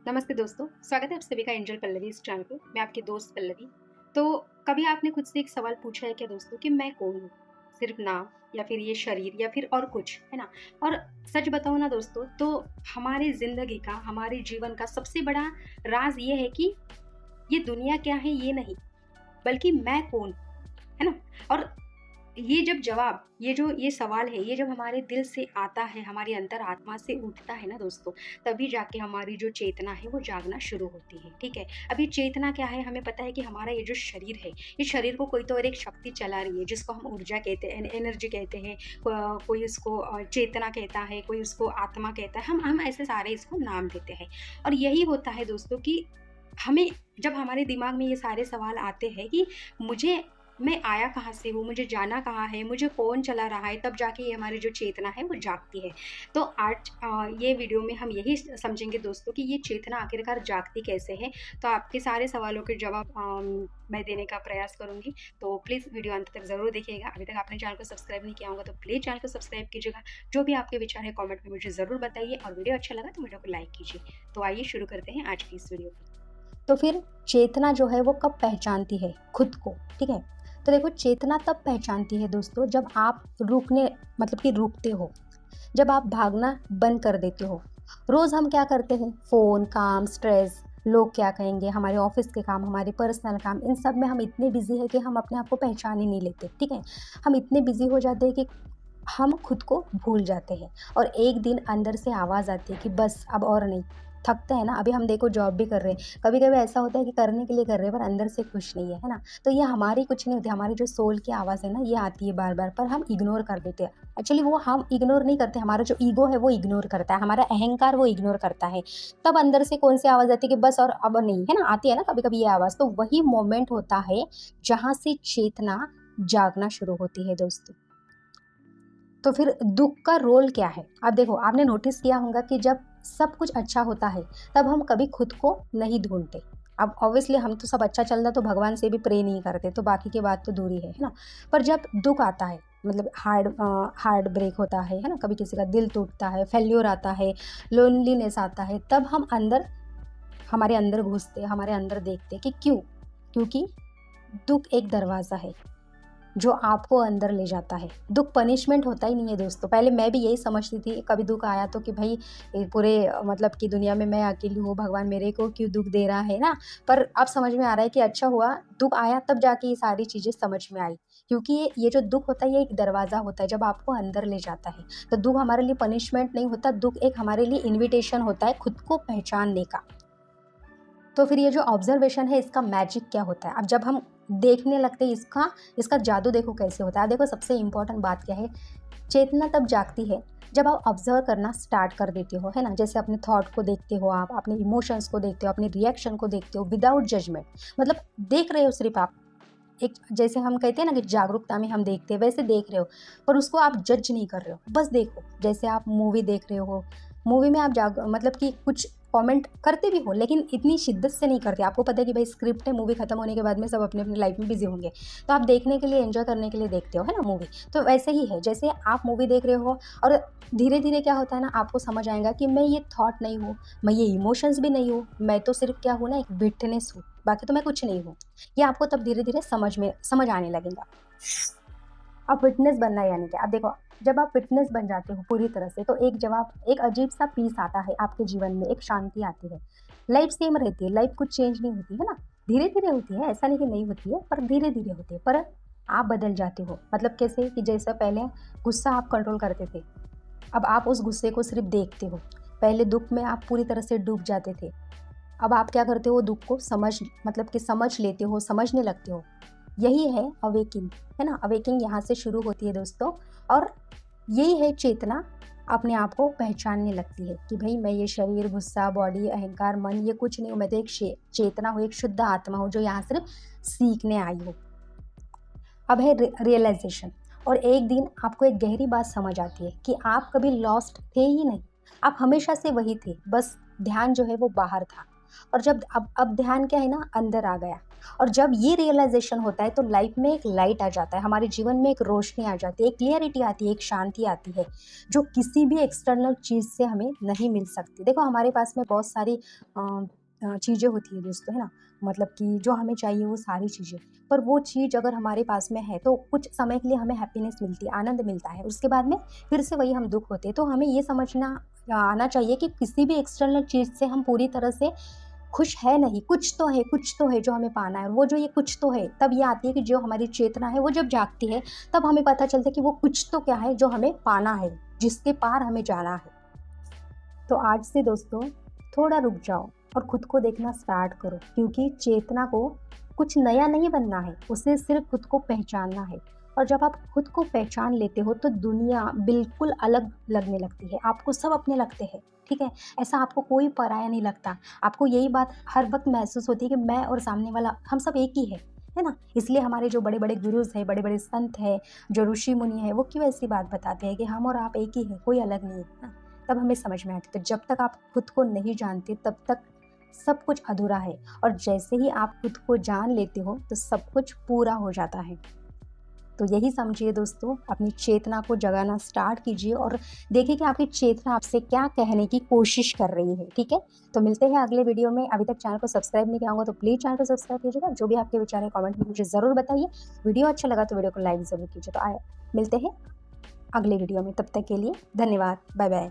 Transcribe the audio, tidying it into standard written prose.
नमस्ते दोस्तों, स्वागत है आप सभी का एंजल पल्लवी इस चैनल पे। मैं आपकी दोस्त पल्लवी। तो कभी आपने खुद से एक सवाल पूछा है क्या दोस्तों कि मैं कौन हूँ? सिर्फ नाम या फिर ये शरीर या फिर और कुछ, है ना? और सच बताऊँ ना दोस्तों, तो हमारी ज़िंदगी का, हमारे जीवन का सबसे बड़ा राज़ ये है कि ये दुनिया क्या है ये नहीं, बल्कि मैं कौन हूँ, है ना? और ये सवाल है, ये जब हमारे दिल से आता है, हमारी अंतरात्मा से उठता है ना दोस्तों, तभी जाके हमारी जो चेतना है वो जागना शुरू होती है, ठीक है? अब ये चेतना क्या है, हमें पता है कि हमारा ये जो शरीर है, इस शरीर को कोई तो और एक शक्ति चला रही है, जिसको हम ऊर्जा कहते हैं, एनर्जी कहते हैं, कोई उसको चेतना कहता है, कोई उसको आत्मा कहता है, हम ऐसे सारे इसको नाम देते हैं। और यही होता है दोस्तों कि हमें जब हमारे दिमाग में ये सारे सवाल आते हैं कि मुझे मैं आया कहाँ से हूँ, मुझे जाना कहाँ है, मुझे कौन चला रहा है, तब जाके ये हमारी जो चेतना है वो जागती है। तो आज ये वीडियो में हम यही समझेंगे दोस्तों कि ये चेतना आखिरकार जागती कैसे है। तो आपके सारे सवालों के जवाब मैं देने का प्रयास करूँगी। तो प्लीज़ वीडियो अंत तक ज़रूर देखिएगा। अभी तक आपने चैनल को सब्सक्राइब नहीं किया होगा तो प्लीज़ चैनल को सब्सक्राइब कीजिएगा। जो भी आपके विचार है कमेंट में मुझे ज़रूर बताइए और वीडियो अच्छा लगा तो वीडियो को लाइक कीजिए। तो आइए शुरू करते हैं आज की इस वीडियो को। तो फिर चेतना जो है वो कब पहचानती है खुद को, ठीक है? तो देखो, चेतना तब पहचानती है दोस्तों जब आप रुकते हो, जब आप भागना बंद कर देते हो। रोज़ हम क्या करते हैं? फ़ोन, काम, स्ट्रेस, लोग क्या कहेंगे, हमारे ऑफ़िस के काम, हमारे पर्सनल काम, इन सब में हम इतने बिज़ी हैं कि हम अपने आप को पहचान ही नहीं लेते, ठीक है? हम इतने बिज़ी हो जाते हैं कि हम खुद को भूल जाते हैं और एक दिन अंदर से आवाज़ आती है कि बस अब और नहीं। थकते हैं ना, अभी हम देखो जॉब भी कर रहे हैं, कभी-कभी ऐसा होता है कि करने के लिए कर रहे हैं पर अंदर से खुश नहीं है ना? तो ये हमारी कुछ नहीं होती, हमारी जो सोल की आवाज़ है ना, ये आती है बार-बार, पर हम इग्नोर कर देते हैं। एक्चुअली वो हम इग्नोर नहीं करते, हमारा जो ईगो है वो इग्नोर करता है, हमारा अहंकार वो इग्नोर करता है। तब अंदर से कौन-सी आवाज़ आती है कि बस और अब नहीं, है ना? आती है ना कभी-कभी ये आवाज़, तो वही मोमेंट होता है जहाँ से चेतना जागना शुरू होती है दोस्तों। तो फिर दुःख का रोल क्या है? अब देखो, आपने नोटिस किया होगा कि जब सब कुछ अच्छा होता है, तब हम कभी खुद को नहीं ढूँढते। अब ऑब्वियसली हम तो सब अच्छा चल रहा तो भगवान से भी प्रे नहीं करते, तो बाकी की बात तो दूर ही है ना? पर जब दुःख आता है, मतलब हार्ट ब्रेक होता है ना? कभी किसी का दिल टूटता है, फेल्योर आता है, लोनलीनेस आता है, तब हम हमारे अंदर घुसते, हमारे अंदर देखते कि क्यों? क्योंकि दुःख एक दरवाज़ा है जो आपको अंदर ले जाता है। दुःख पनिशमेंट होता ही नहीं है दोस्तों। पहले मैं भी यही समझती थी, कभी दुःख आया तो कि भई पूरे मतलब कि दुनिया में मैं अकेली हूँ, भगवान मेरे को क्यों दुःख दे रहा है ना? पर अब समझ में आ रहा है कि अच्छा हुआ दुःख आया, तब जाके ये सारी चीज़ें समझ में आई। क्योंकि ये जो दुःख होता है ये एक दरवाज़ा होता है, जब आपको अंदर ले जाता है। तो दुःख हमारे लिए पनिशमेंट नहीं होता, दुःख एक हमारे लिए इन्विटेशन होता है खुद को पहचानने का। तो फिर ये जो ऑब्ज़र्वेशन है, इसका मैजिक क्या होता है? अब जब हम देखने लगते हैं इसका जादू देखो कैसे होता है। देखो, सबसे इम्पोर्टेंट बात क्या है, चेतना तब जागती है जब आप ऑब्ज़र्व करना स्टार्ट कर देते हो, है ना? जैसे अपने थॉट को देखते हो आप, अपने इमोशंस को देखते हो, अपने रिएक्शन को देखते हो विदाउट जजमेंट। मतलब देख रहे हो सिर्फ़ आप। एक जैसे हम कहते हैं ना कि जागरूकता में हम देखते हैं, वैसे देख रहे हो, पर उसको आप जज नहीं कर रहे हो, बस देखो। जैसे आप मूवी देख रहे हो, मूवी में आप मतलब कि कुछ कमेंट करते भी हो, लेकिन इतनी शिद्दत से नहीं करते। आपको पता है कि भाई स्क्रिप्ट है, मूवी खत्म होने के बाद में सब अपने-अपने लाइफ में बिज़ी होंगे, तो आप देखने के लिए, एन्जॉय करने के लिए देखते हो, है ना मूवी। तो वैसे ही है, जैसे आप मूवी देख रहे हो और धीरे-धीरे क्या होता है ना, आपको समझ आएगा कि मैं ये थॉट नहीं हूँ, मैं ये इमोशंस भी नहीं हूँ, मैं तो सिर्फ़ क्या हूँ ना, एक विटनेस हूँ, बाकी तो मैं कुछ नहीं हूँ। ये आपको तब धीरे-धीरे समझ आने लगेगा। अब फिटनेस बनना यानी क्या? अब देखो, जब आप फिटनेस बन जाते हो पूरी तरह से, तो एक अजीब-सा पीस आता है आपके जीवन में, एक शांति आती है। लाइफ़ सेम रहती है, लाइफ़ कुछ चेंज नहीं होती, है ना? धीरे-धीरे होती है, ऐसा नहीं कि नहीं होती है, पर धीरे-धीरे होती है। पर आप बदल जाते हो, मतलब कैसे कि जैसे पहले गुस्सा आप कंट्रोल करते थे, अब आप उस गुस्से को सिर्फ़ देखते हो। पहले दुःख में आप पूरी तरह से डूब जाते थे, अब आप क्या करते हो, दुःख को समझ लेते हो, समझने लगते हो। यही है अवेकिंग, है ना? अवेकिंग यहाँ से शुरू होती है दोस्तों, और यही है चेतना अपने आप को पहचानने लगती है कि भई मैं ये शरीर, गुस्सा, बॉडी, अहंकार, मन, ये कुछ नहीं हूँ, मैं तो एक चेतना हूँ, एक शुद्ध आत्मा हूँ जो यहाँ सिर्फ़ सीखने आई हूँ। अब है रियलाइज़ेशन, और एक दिन आपको एक गहरी बात समझ आती है कि आप कभी लॉस्ट थे ही नहीं, आप हमेशा से वही थे, बस ध्यान जो है वो बाहर था। और जब अब ध्यान क्या है ना, अंदर आ गया। और जब ये रियलाइजेशन होता है तो लाइफ में एक लाइट आ जाता है, हमारे जीवन में एक रोशनी आ जाती है, एक क्लियरिटी आती है, एक शांति आती है, जो किसी भी एक्सटर्नल चीज़ से हमें नहीं मिल सकती। देखो हमारे पास में बहुत सारी चीज़ें होती है दोस्तों, है ना, मतलब कि जो हमें चाहिए वो सारी चीज़ें, पर वो चीज़ अगर हमारे पास में है तो कुछ समय के लिए हमें हैप्पीनेस मिलती है, आनंद मिलता है, उसके बाद में फिर से वही हम दुख होते हैं। तो हमें ये समझना आना चाहिए कि किसी भी एक्सटर्नल चीज़ से हम पूरी तरह से खुश है नहीं, कुछ तो है जो हमें पाना है। और वो जो ये कुछ तो है तब ये आती है कि जो हमारी चेतना है वो जब जागती है, तब हमें पता चलता है कि वो कुछ तो क्या है जो हमें पाना है, जिसके पार हमें जाना है। तो आज से दोस्तों थोड़ा रुक जाओ और खुद को देखना स्टार्ट करो, क्योंकि चेतना को कुछ नया नहीं बनना है, उसे सिर्फ खुद को पहचानना है। और जब आप खुद को पहचान लेते हो तो दुनिया बिल्कुल अलग लगने लगती है, आपको सब अपने लगते हैं, ठीक है। ऐसा आपको कोई पराया नहीं लगता, आपको यही बात हर वक्त महसूस होती है कि मैं और सामने वाला हम सब एक ही है ना। इसलिए हमारे जो बड़े बड़े गुरुज हैं, बड़े बड़े संत हैं, जो ऋषि मुनि हैं, वो क्यों ऐसी बात बताते हैं कि हम और आप एक ही हैं, कोई अलग नहीं है ना। तब हमें समझ में आती। तो जब तक आप खुद को नहीं जानते तब तक सब कुछ अधूरा है, और जैसे ही आप खुद को जान लेते हो तो सब कुछ पूरा हो जाता है। तो यही समझिए दोस्तों, अपनी चेतना को जगाना स्टार्ट कीजिए और देखिए कि आपकी चेतना आपसे क्या कहने की कोशिश कर रही है, ठीक है। तो मिलते हैं अगले वीडियो में। अभी तक चैनल को सब्सक्राइब नहीं किया होगा तो प्लीज़ चैनल को सब्सक्राइब कीजिएगा। जो भी आपके विचार है कमेंट में मुझे ज़रूर बताइए। वीडियो अच्छा लगा तो वीडियो को लाइक ज़रूर कीजिए। तो मिलते हैं अगले वीडियो में, तब तक के लिए धन्यवाद, बाय बाय।